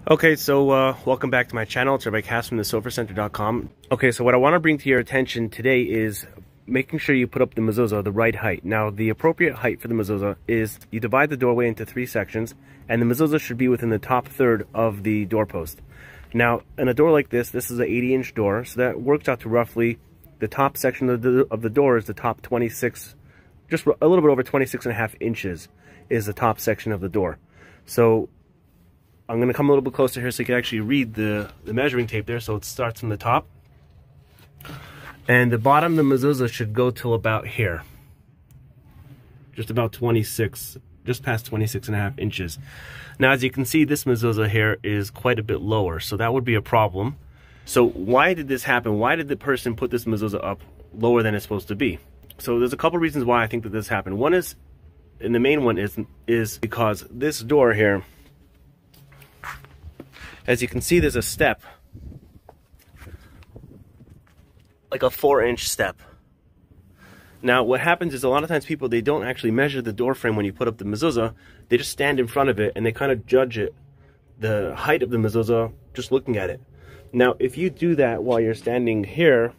Okay, so welcome back to my channel. It's Rabbi Cass from thesofacenter.com. Okay, so what I want to bring to your attention today is making sure you put up the mezuzah the right height. Now, the appropriate height for the mezuzah is you divide the doorway into 3 sections, and the mezuzah should be within the top third of the doorpost. Now, in a door like this is an 80-inch door, so that works out to roughly the top section of the door is the top 26, just a little bit over 26.5 inches is the top section of the door. So I'm going to come a little bit closer here so you can actually read the measuring tape there. So it starts from the top. And the bottom of the mezuzah should go till about here. Just about 26, just past 26.5 inches. Now, as you can see, this mezuzah here is quite a bit lower, so that would be a problem. So why did this happen? Why did the person put this mezuzah up lower than it's supposed to be? So there's a couple reasons why I think that this happened. One is, and the main one is because this door here, as you can see, there's a step, like a 4-inch step. Now, what happens is a lot of times people, they don't actually measure the door frame when you put up the mezuzah. They just stand in front of it and they kind of judge it, the height of the mezuzah, just looking at it. Now, if you do that while you're standing here,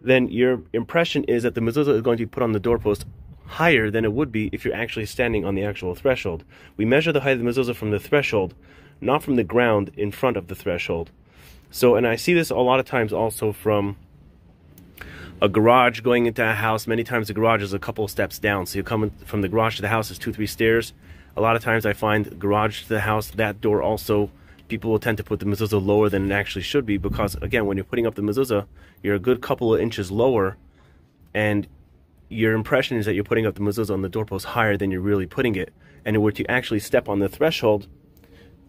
then your impression is that the mezuzah is going to be put on the doorpost higher than it would be if you're actually standing on the actual threshold. We measure the height of the mezuzah from the threshold, not from the ground in front of the threshold. So, and I see this a lot of times also from a garage going into a house. Many times the garage is a couple of steps down. So you come from the garage to the house is 2-3 stairs. A lot of times I find garage to the house, that door also, people will tend to put the mezuzah lower than it actually should be, because again, when you're putting up the mezuzah, you're a good couple of inches lower, and your impression is that you're putting up the mezuzah on the doorpost higher than you're really putting it. And were to actually step on the threshold,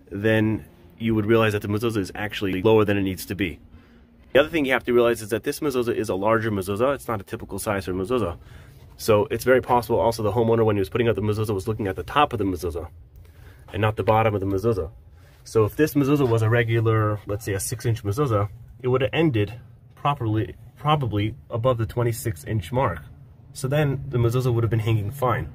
then you would realize that the mezuzah is actually lower than it needs to be. The other thing you have to realize is that this mezuzah is a larger mezuzah. It's not a typical size for mezuzah. So it's very possible also the homeowner, when he was putting up the mezuzah, was looking at the top of the mezuzah and not the bottom of the mezuzah. So if this mezuzah was a regular, let's say a 6-inch mezuzah, it would have ended probably above the 26-inch mark. So then the mezuzah would have been hanging fine.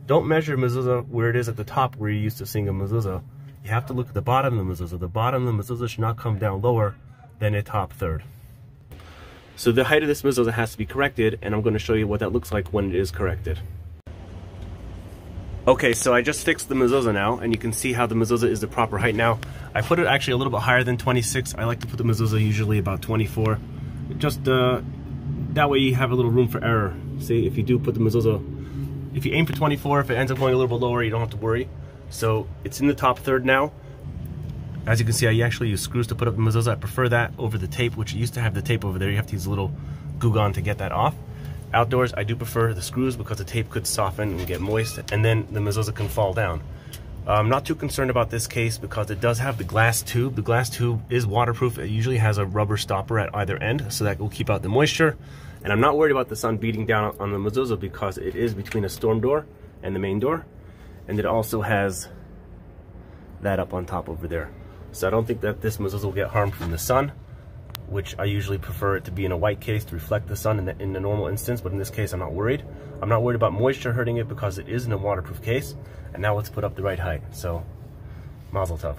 Don't measure mezuzah where it is at the top where you're used to seeing a mezuzah. You have to look at the bottom of the mezuzah. The bottom of the mezuzah should not come down lower than a top third. So the height of this mezuzah has to be corrected, and I'm going to show you what that looks like when it is corrected. Okay, so I just fixed the mezuzah now, and you can see how the mezuzah is the proper height now. I put it actually a little bit higher than 26. I like to put the mezuzah usually about 24. Just that way you have a little room for error. See, if you do put the mezuzah, if you aim for 24, if it ends up going a little bit lower, you don't have to worry. So it's in the top third now. As you can see, I actually use screws to put up the mezuzah. I prefer that over the tape, which used to have the tape over there. You have to use a little glue gun to get that off. Outdoors, I do prefer the screws because the tape could soften and get moist, and then the mezuzah can fall down. I'm not too concerned about this case because it does have the glass tube. The glass tube is waterproof. It usually has a rubber stopper at either end, so that will keep out the moisture. And I'm not worried about the sun beating down on the mezuzah because it is between a storm door and the main door. And it also has that up on top over there. So I don't think that this mezuzah will get harmed from the sun, which I usually prefer it to be in a white case to reflect the sun in the normal instance, but in this case I'm not worried. I'm not worried about moisture hurting it because it is in a waterproof case. And now let's put up the right height. So, mazel tov.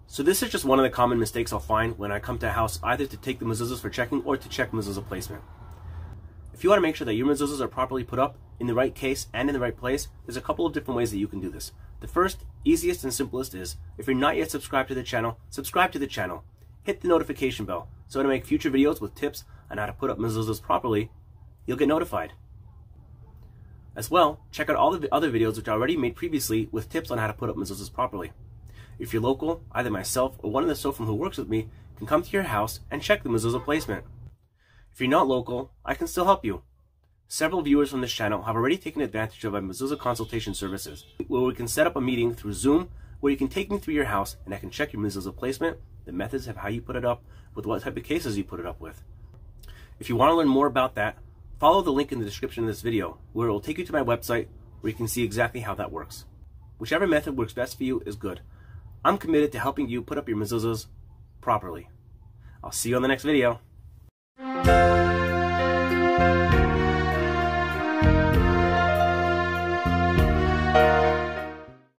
So this is just one of the common mistakes I'll find when I come to a house, either to take the mezuzahs for checking or to check mezuzah placement. If you want to make sure that your mezuzahs are properly put up in the right case and in the right place, there's a couple of different ways that you can do this. The first, easiest and simplest is, if you're not yet subscribed to the channel, subscribe to the channel. Hit the notification bell, so when I make future videos with tips on how to put up mezuzahs properly, you'll get notified. As well, check out all the other videos which I already made previously with tips on how to put up mezuzahs properly. If you're local, either myself or one of the sofim who works with me can come to your house and check the mezuzah placement. If you're not local, I can still help you. Several viewers from this channel have already taken advantage of my Mezuzah consultation services, where we can set up a meeting through Zoom, where you can take me through your house and I can check your mezuzah placement, the methods of how you put it up, with what type of cases you put it up with. If you want to learn more about that, follow the link in the description of this video, where it will take you to my website, where you can see exactly how that works. Whichever method works best for you is good. I'm committed to helping you put up your mezuzahs properly. I'll see you on the next video.